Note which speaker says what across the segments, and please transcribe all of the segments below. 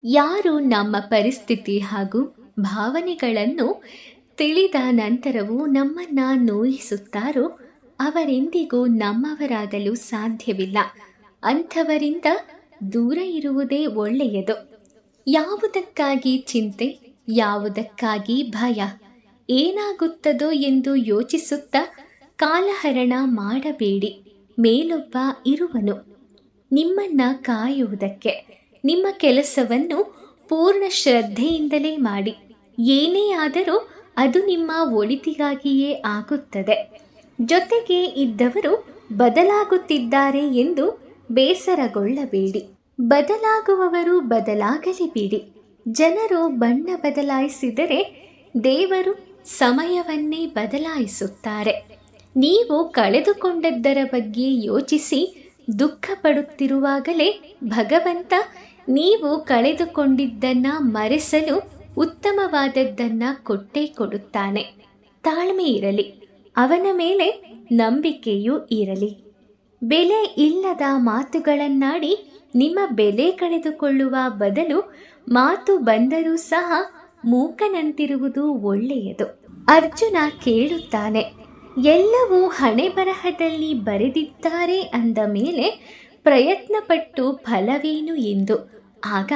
Speaker 1: ಯಾರು ನಮ್ಮ ಪರಿಸ್ಥಿತಿ ಹಾಗೂ ಭಾವನೆಗಳನ್ನು ತಿಳಿದ ನಂತರವೂ ನಮ್ಮನ್ನ ನೋಯಿಸುತ್ತಾರೋ ಅವರೆಂದಿಗೂ ನಮ್ಮವರಾಗಲು ಸಾಧ್ಯವಿಲ್ಲ. ಅಂಥವರಿಂದ ದೂರ ಇರುವುದೇ ಒಳ್ಳೆಯದು. ಯಾವುದಕ್ಕಾಗಿ ಚಿಂತೆ, ಯಾವುದಕ್ಕಾಗಿ ಭಯ, ಏನಾಗುತ್ತದೋ ಎಂದು ಯೋಚಿಸುತ್ತಾ ಕಾಲಹರಣ ಮಾಡಬೇಡಿ. ಮೇಲೊಬ್ಬ ಇರುವನು ನಿಮ್ಮನ್ನ ಕಾಯುವುದಕ್ಕೆ. ನಿಮ್ಮ ಕೆಲಸವನ್ನು ಪೂರ್ಣ ಶ್ರದ್ಧೆಯಿಂದಲೇ ಮಾಡಿ. ಏನೇ ಆದರೂ ಅದು ನಿಮ್ಮ ಒಳಿತಿಗಾಗಿಯೇ ಆಗುತ್ತದೆ. ಜೊತೆಗೆ ಇದ್ದವರು ಬದಲಾಗುತ್ತಿದ್ದಾರೆ ಎಂದು ಬೇಸರಗೊಳ್ಳಬೇಡಿ. ಬದಲಾಗುವವರು ಬದಲಾಗಲಿ ಬಿಡಿ. ಜನರು ಬಣ್ಣ ಬದಲಾಯಿಸಿದರೆ ದೇವರು ಸಮಯವನ್ನೇ ಬದಲಾಯಿಸುತ್ತಾರೆ. ನೀವು ಕಳೆದುಕೊಂಡದ್ದರ ಬಗ್ಗೆ ಯೋಚಿಸಿ ದುಃಖ ಪಡುತ್ತಿರುವಾಗಲೇ ಭಗವಂತ ನೀವು ಕಳೆದುಕೊಂಡಿದ್ದನ್ನು ಮರೆಸಲು ಉತ್ತಮವಾದದ್ದನ್ನು ಕೊಟ್ಟೇ ಕೊಡುತ್ತಾನೆ. ತಾಳ್ಮೆ ಇರಲಿ, ಅವನ ಮೇಲೆ ನಂಬಿಕೆಯೂ ಇರಲಿ. ಬೆಲೆ ಇಲ್ಲದ ಮಾತುಗಳನ್ನಾಡಿ ನಿಮ್ಮ ಬೆಲೆ ಕಳೆದುಕೊಳ್ಳುವ ಬದಲು ಮಾತು ಬಂದರೂ ಸಹ ಮೂಕನಂತಿರುವುದು ಒಳ್ಳೆಯದು. ಅರ್ಜುನ ಕೇಳುತ್ತಾನೆ, ಎಲ್ಲವೂ ಹಣೆ ಬರಹದಲ್ಲಿ ಬರೆದಿದ್ದಾರೆ ಅಂದ ಮೇಲೆ ಪ್ರಯತ್ನಪಟ್ಟು ಫಲವೇನು ಎಂದು. ಆಗ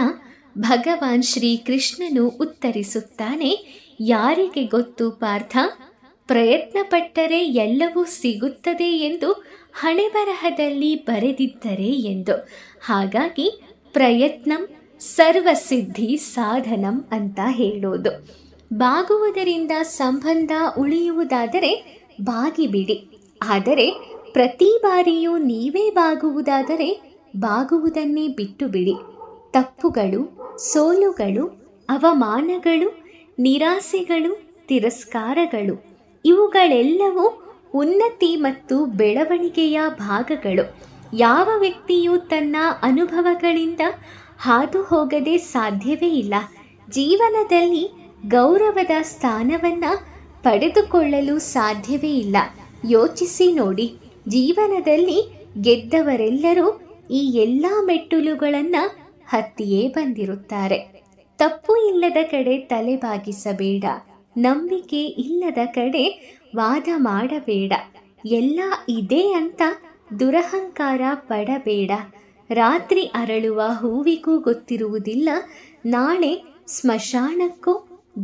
Speaker 1: ಭಗವಾನ್ ಶ್ರೀಕೃಷ್ಣನು ಉತ್ತರಿಸುತ್ತಾನೆ, ಯಾರಿಗೆ ಗೊತ್ತು ಪಾರ್ಥ, ಪ್ರಯತ್ನಪಟ್ಟರೆ ಎಲ್ಲವೂ ಸಿಗುತ್ತದೆ ಎಂದು ಹಣೆ ಬರಹದಲ್ಲಿ ಬರೆದಿದ್ದರೆ ಎಂದು. ಹಾಗಾಗಿ ಪ್ರಯತ್ನಂ ಸರ್ವಸಿದ್ಧಿ ಸಾಧನಂ ಅಂತ ಹೇಳೋದು. ಬಾಗುವುದರಿಂದ ಸಂಬಂಧ ಉಳಿಯುವುದಾದರೆ ಬಾಗಿಬಿಡಿ. ಆದರೆ ಪ್ರತಿ ಬಾರಿಯೂ ನೀವೇ ಬಾಗುವುದಾದರೆ ಬಾಗುವುದನ್ನೇ ಬಿಟ್ಟು ಬಿಡಿ. ತಪ್ಪುಗಳು, ಸೋಲುಗಳು, ಅವಮಾನಗಳು, ನಿರಾಸೆಗಳು, ತಿರಸ್ಕಾರಗಳು ಇವುಗಳೆಲ್ಲವೂ ಉನ್ನತಿ ಮತ್ತು ಬೆಳವಣಿಗೆಯ ಭಾಗಗಳು. ಯಾವ ವ್ಯಕ್ತಿಯೂ ತನ್ನ ಅನುಭವಗಳಿಂದ ಹಾದು ಹೋಗದೆ ಸಾಧ್ಯವೇ ಇಲ್ಲ. ಜೀವನದಲ್ಲಿ ಗೌರವದ ಸ್ಥಾನವನ್ನು ಪಡೆದುಕೊಳ್ಳಲು ಸಾಧ್ಯವೇ ಇಲ್ಲ. ಯೋಚಿಸಿ ನೋಡಿ, ಜೀವನದಲ್ಲಿ ಗೆದ್ದವರೆಲ್ಲರೂ ಈ ಎಲ್ಲ ಮೆಟ್ಟಲುಗಳನ್ನು ಹತ್ತಿಯೇ ಬಂದಿರುತ್ತಾರೆ. ತಪ್ಪು ಇಲ್ಲದ ಕಡೆ ತಲೆಬಾಗಿಸಬೇಡ. ನಂಬಿಕೆ ಇಲ್ಲದ ಕಡೆ ವಾದ ಮಾಡಬೇಡ. ಎಲ್ಲ ಇದೆ ಅಂತ ದುರಹಂಕಾರ ಪಡಬೇಡ. ರಾತ್ರಿ ಅರಳುವ ಹೂವಿಗೂ ಗೊತ್ತಿರುವುದಿಲ್ಲ ನಾಳೆ ಸ್ಮಶಾನಕ್ಕೋ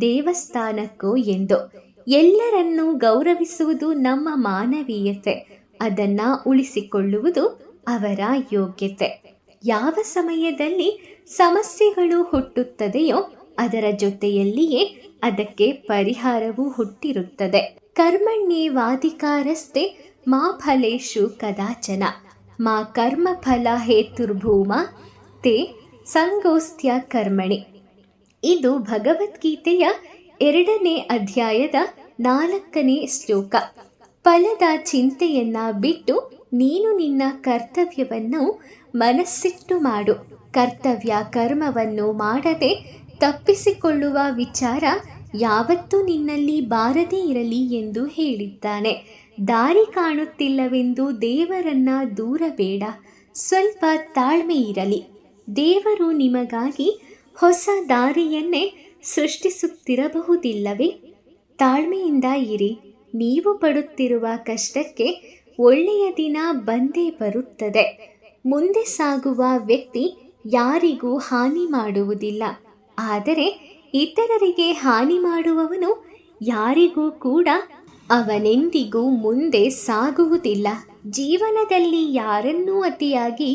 Speaker 1: ದೇವಸ್ಥಾನಕ್ಕೋ ಎಂದು. ಎಲ್ಲರನ್ನೂ ಗೌರವಿಸುವುದು ನಮ್ಮ ಮಾನವೀಯತೆ. ಅದನ್ನ ಉಳಿಸಿಕೊಳ್ಳುವುದು ಅವರ ಯೋಗ್ಯತೆ. ಯಾವ ಸಮಯದಲ್ಲಿ ಸಮಸ್ಯೆಗಳು ಹುಟ್ಟುತ್ತದೆಯೋ ಅದರ ಜೊತೆಯಲ್ಲಿಯೇ ಅದಕ್ಕೆ ಪರಿಹಾರವೂ ಹುಟ್ಟಿರುತ್ತದೆ. ಕರ್ಮಣ್ಯೇವಾಧಿಕಾರಸ್ತೆ ಮಾ ಫಲೇಶು ಕದಾಚನ ಮಾ ಕರ್ಮಫಲ ಹೇತುರ್ಭೂಮ ತೇ ಸಂಗೋಸ್ತ್ಯ ಕರ್ಮಣಿ. ಇದು ಭಗವದ್ಗೀತೆಯ 2ನೇ ಅಧ್ಯಾಯದ 4ನೇ ಶ್ಲೋಕ. ಫಲದ ಚಿಂತೆಯನ್ನ ಬಿಟ್ಟು ನೀನು ನಿನ್ನ ಕರ್ತವ್ಯವನ್ನು ಮನಸ್ಸಿಟ್ಟು ಮಾಡು. ಕರ್ತವ್ಯ ಕರ್ಮವನ್ನು ಮಾಡದೆ ತಪ್ಪಿಸಿಕೊಳ್ಳುವ ವಿಚಾರ ಯಾವತ್ತೂ ನಿನ್ನಲ್ಲಿ ಬಾರದೇ ಇರಲಿ ಎಂದು ಹೇಳಿದ್ದಾನೆ. ದಾರಿ ಕಾಣುತ್ತಿಲ್ಲವೆಂದು ದೇವರನ್ನ ದೂರಬೇಡ. ಸ್ವಲ್ಪ ತಾಳ್ಮೆ ಇರಲಿ. ದೇವರು ನಿಮಗಾಗಿ ಹೊಸ ದಾರಿಯನ್ನೇ ಸೃಷ್ಟಿಸುತ್ತಿರಬಹುದಿಲ್ಲವೇ? ತಾಳ್ಮೆಯಿಂದ ಇರಿ. ನೀವು ಪಡುತ್ತಿರುವ ಕಷ್ಟಕ್ಕೆ ಒಳ್ಳೆಯ ದಿನ ಬಂದೇ ಬರುತ್ತದೆ. ಮುಂದೆ ಸಾಗುವ ವ್ಯಕ್ತಿ ಯಾರಿಗೂ ಹಾನಿ ಮಾಡುವುದಿಲ್ಲ. ಆದರೆ ಇತರರಿಗೆ ಹಾನಿ ಮಾಡುವವನು ಯಾರಿಗೂ ಕೂಡ ಅವನೆಂದಿಗೂ ಮುಂದೆ ಸಾಗುವುದಿಲ್ಲ. ಜೀವನದಲ್ಲಿ ಯಾರನ್ನೂ ಅತಿಯಾಗಿ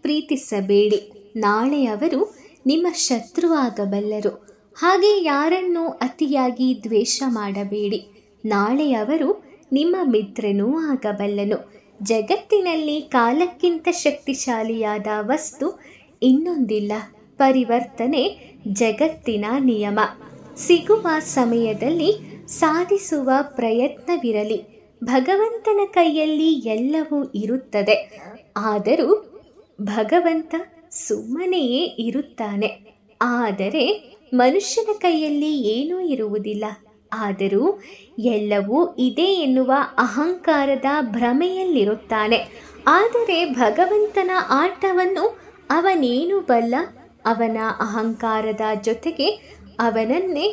Speaker 1: ಪ್ರೀತಿಸಬೇಡಿ. ನಾಳೆ ಅವರು ನಿಮ್ಮ ಶತ್ರುವಾಗಬಲ್ಲರು. ಹಾಗೆ ಯಾರನ್ನೂ ಅತಿಯಾಗಿ ದ್ವೇಷ ಮಾಡಬೇಡಿ. ನಾಳೆ ಅವರು ನಿಮ್ಮ ಮಿತ್ರನೂ ಆಗಬಲ್ಲನು. ಜಗತ್ತಿನಲ್ಲಿ ಕಾಲಕ್ಕಿಂತ ಶಕ್ತಿಶಾಲಿಯಾದ ವಸ್ತು ಇನ್ನೊಂದಿಲ್ಲ. ಪರಿವರ್ತನೆ ಜಗತ್ತಿನ ನಿಯಮ. ಸಿಗುವ ಸಮಯದಲ್ಲಿ ಸಾಧಿಸುವ ಪ್ರಯತ್ನವಿರಲಿ. ಭಗವಂತನ ಕೈಯಲ್ಲಿ ಎಲ್ಲವೂ ಇರುತ್ತದೆ. ಆದರೂ ಭಗವಂತ ಸುಮ್ಮನೆಯೇ ಇರುತ್ತಾನೆ. ಆದರೆ ಮನುಷ್ಯನ ಕೈಯಲ್ಲಿ ಏನೂ ಇರುವುದಿಲ್ಲ. ಆದರೂ ಎಲ್ಲವೂ ಇದೆ ಎನ್ನುವ ಅಹಂಕಾರದ ಭ್ರಮೆಯಲ್ಲಿರುತ್ತಾನೆ. ಆದರೆ ಭಗವಂತನ ಆಟವನ್ನು ಅವನೇನು ಬಲ್ಲ, ಅವನ ಅಹಂಕಾರದ ಜೊತೆಗೆ ಅವನನ್ನೇ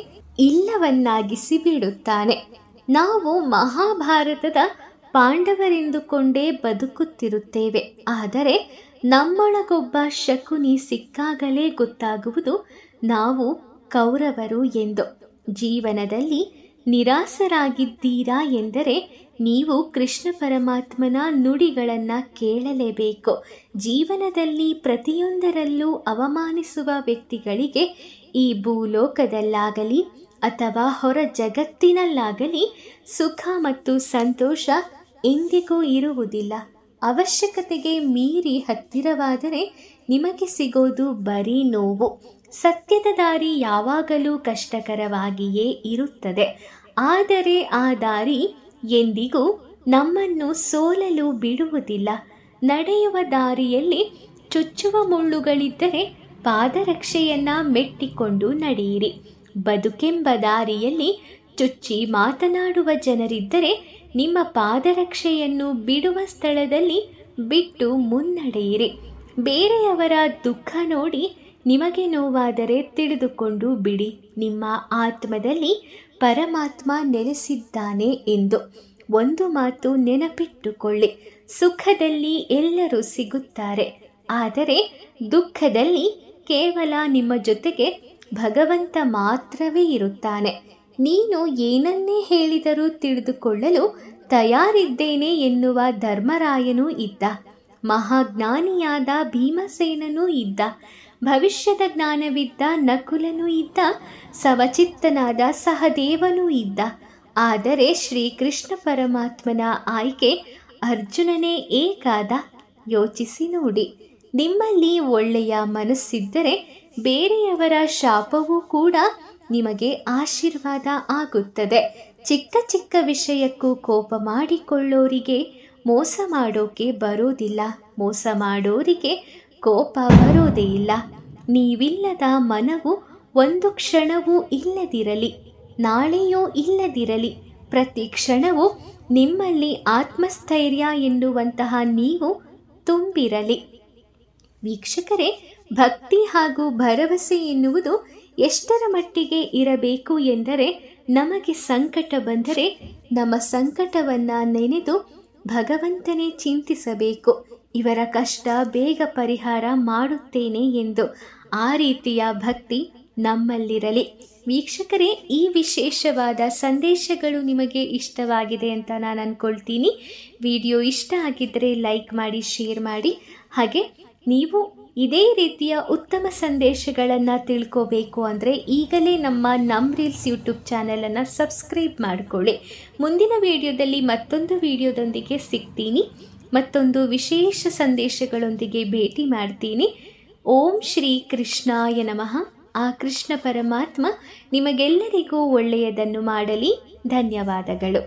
Speaker 1: ಇಲ್ಲವನ್ನಾಗಿಸಿ ಬಿಡುತ್ತಾನೆ. ನಾವು ಮಹಾಭಾರತದ ಪಾಂಡವರೆಂದುಕೊಂಡೇ ಬದುಕುತ್ತಿರುತ್ತೇವೆ. ಆದರೆ ನಮ್ಮೊಳಗೊಬ್ಬ ಶಕುನಿ ಸಿಕ್ಕಾಗಲೇ ಗೊತ್ತಾಗುವುದು ನಾವು ಕೌರವರು ಎಂದು. ಜೀವನದಲ್ಲಿ ನಿರಾಸರಾಗಿದ್ದೀರಾ ಎಂದರೆ ನೀವು ಕೃಷ್ಣ ಪರಮಾತ್ಮನ ನುಡಿಗಳನ್ನು ಕೇಳಲೇಬೇಕು. ಜೀವನದಲ್ಲಿ ಪ್ರತಿಯೊಂದರಲ್ಲೂ ಅವಮಾನಿಸುವ ವ್ಯಕ್ತಿಗಳಿಗೆ ಈ ಭೂಲೋಕದಲ್ಲಾಗಲಿ ಅಥವಾ ಹೊರ ಜಗತ್ತಿನಲ್ಲಾಗಲಿ ಸುಖ ಮತ್ತು ಸಂತೋಷ ಎಂದಿಗೂ ಇರುವುದಿಲ್ಲ. ಅವಶ್ಯಕತೆಗೆ ಮೀರಿ ಹತ್ತಿರವಾದರೆ ನಿಮಗೆ ಸಿಗೋದು ಬರೀ ನೋವು. ಸತ್ಯದ ದಾರಿ ಯಾವಾಗಲೂ ಕಷ್ಟಕರವಾಗಿಯೇ ಇರುತ್ತದೆ. ಆದರೆ ಆ ದಾರಿ ಎಂದಿಗೂ ನಮ್ಮನ್ನು ಸೋಲಲು ಬಿಡುವುದಿಲ್ಲ. ನಡೆಯುವ ದಾರಿಯಲ್ಲಿ ಚುಚ್ಚುವ ಮುಳ್ಳುಗಳಿದ್ದರೆ ಪಾದರಕ್ಷೆಯನ್ನು ಮೆಟ್ಟಿಕೊಂಡು ನಡೆಯಿರಿ. ಬದುಕೆಂಬ ದಾರಿಯಲ್ಲಿ ಚುಚ್ಚಿ ಮಾತನಾಡುವ ಜನರಿದ್ದರೆ ನಿಮ್ಮ ಪಾದರಕ್ಷೆಯನ್ನು ಬಿಡುವ ಸ್ಥಳದಲ್ಲಿ ಬಿಟ್ಟು ಮುನ್ನಡೆಯಿರಿ. ಬೇರೆಯವರ ದುಃಖ ನೋಡಿ ನಿಮಗೆ ನೋವಾದರೆ ತಿಳಿದುಕೊಂಡು ಬಿಡಿ, ನಿಮ್ಮ ಆತ್ಮದಲ್ಲಿ ಪರಮಾತ್ಮ ನೆಲೆಸಿದ್ದಾನೆ ಎಂದು. ಒಂದು ಮಾತು ನೆನಪಿಟ್ಟುಕೊಳ್ಳಿ, ಸುಖದಲ್ಲಿ ಎಲ್ಲರೂ ಸಿಗುತ್ತಾರೆ, ಆದರೆ ದುಃಖದಲ್ಲಿ ಕೇವಲ ನಿಮ್ಮ ಜೊತೆಗೆ ಭಗವಂತ ಮಾತ್ರವೇ ಇರುತ್ತಾನೆ. ನೀನು ಏನನ್ನೇ ಹೇಳಿದರೂ ತಿಳಿದುಕೊಳ್ಳಲು ತಯಾರಿದ್ದೇನೆ ಎನ್ನುವ ಧರ್ಮರಾಯನೂ ಇದ್ದ, ಮಹಾಜ್ಞಾನಿಯಾದ ಭೀಮಸೇನನೂ ಇದ್ದ, ಭವಿಷ್ಯದ ಜ್ಞಾನವಿದ್ದ ನಕುಲನೂ ಇದ್ದ, ಸಮಚಿತ್ತನಾದ ಸಹದೇವನೂ ಇದ್ದ. ಆದರೆ ಶ್ರೀಕೃಷ್ಣ ಪರಮಾತ್ಮನ ಆಯ್ಕೆ ಅರ್ಜುನನೇ ಏಕಾದ. ಯೋಚಿಸಿ ನೋಡಿ. ನಿಮ್ಮಲ್ಲಿ ಒಳ್ಳೆಯ ಮನಸ್ಸಿದ್ದರೆ ಬೇರೆಯವರ ಶಾಪವೂ ಕೂಡ ನಿಮಗೆ ಆಶೀರ್ವಾದ ಆಗುತ್ತದೆ. ಚಿಕ್ಕ ಚಿಕ್ಕ ವಿಷಯಕ್ಕೂ ಕೋಪ ಮಾಡಿಕೊಳ್ಳೋರಿಗೆ ಮೋಸ ಮಾಡೋಕೆ ಬರೋದಿಲ್ಲ, ಮೋಸ ಮಾಡೋರಿಗೆ ಕೋಪ ಬರೋದೇ ಇಲ್ಲ. ನೀವಿಲ್ಲದ ಮನವು ಒಂದು ಕ್ಷಣವೂ ಇಲ್ಲದಿರಲಿ, ನಾಳೆಯೂ ಇಲ್ಲದಿರಲಿ, ಪ್ರತಿ ಕ್ಷಣವೂ ನಿಮ್ಮಲ್ಲಿ ಆತ್ಮಸ್ಥೈರ್ಯ ಎನ್ನುವಂತಹ ನೀವು ತುಂಬಿರಲಿ. ವೀಕ್ಷಕರೇ, ಭಕ್ತಿ ಹಾಗೂ ಭರವಸೆ ಎನ್ನುವುದು ಎಷ್ಟರ ಮಟ್ಟಿಗೆ ಇರಬೇಕು ಎಂದರೆ, ನಮಗೆ ಸಂಕಟ ಬಂದರೆ ನಮ್ಮ ಸಂಕಟವನ್ನು ನೆನೆದು ಭಗವಂತನೇ ಚಿಂತಿಸಬೇಕು, ಇವರ ಕಷ್ಟ ಬೇಗ ಪರಿಹಾರ ಮಾಡುತ್ತೇನೆ ಎಂದು. ಆ ರೀತಿಯ ಭಕ್ತಿ ನಮ್ಮಲ್ಲಿರಲಿ. ವೀಕ್ಷಕರೇ, ಈ ವಿಶೇಷವಾದ ಸಂದೇಶಗಳು ನಿಮಗೆ ಇಷ್ಟವಾಗಿದೆ ಅಂತ ನಾನು ಅಂದ್ಕೊಳ್ತೀನಿ. ವಿಡಿಯೋ ಇಷ್ಟ ಆಗಿದ್ದರೆ ಲೈಕ್ ಮಾಡಿ, ಶೇರ್ ಮಾಡಿ. ಹಾಗೆ ನೀವು ಇದೇ ರೀತಿಯ ಉತ್ತಮ ಸಂದೇಶಗಳನ್ನು ತಿಳ್ಕೋಬೇಕು ಅಂದರೆ ಈಗಲೇ ನಮ್ಮ ರೀಲ್ಸ್ ಯೂಟ್ಯೂಬ್ ಚಾನಲನ್ನು ಸಬ್ಸ್ಕ್ರೈಬ್ ಮಾಡಿಕೊಳ್ಳಿ. ಮುಂದಿನ ವಿಡಿಯೋದಲ್ಲಿ ಮತ್ತೊಂದು ವಿಡಿಯೋದೊಂದಿಗೆ ಸಿಗ್ತೀನಿ, ಮತ್ತೊಂದು ವಿಶೇಷ ಸಂದೇಶಗಳೊಂದಿಗೆ ಭೇಟಿ ಮಾಡ್ತೀನಿ. ಓಂ ಶ್ರೀ ಕೃಷ್ಣಾಯ ನಮಃ. ಆ ಕೃಷ್ಣ ಪರಮಾತ್ಮ ನಿಮಗೆಲ್ಲರಿಗೂ ಒಳ್ಳೆಯದನ್ನು ಮಾಡಲಿ. ಧನ್ಯವಾದಗಳು.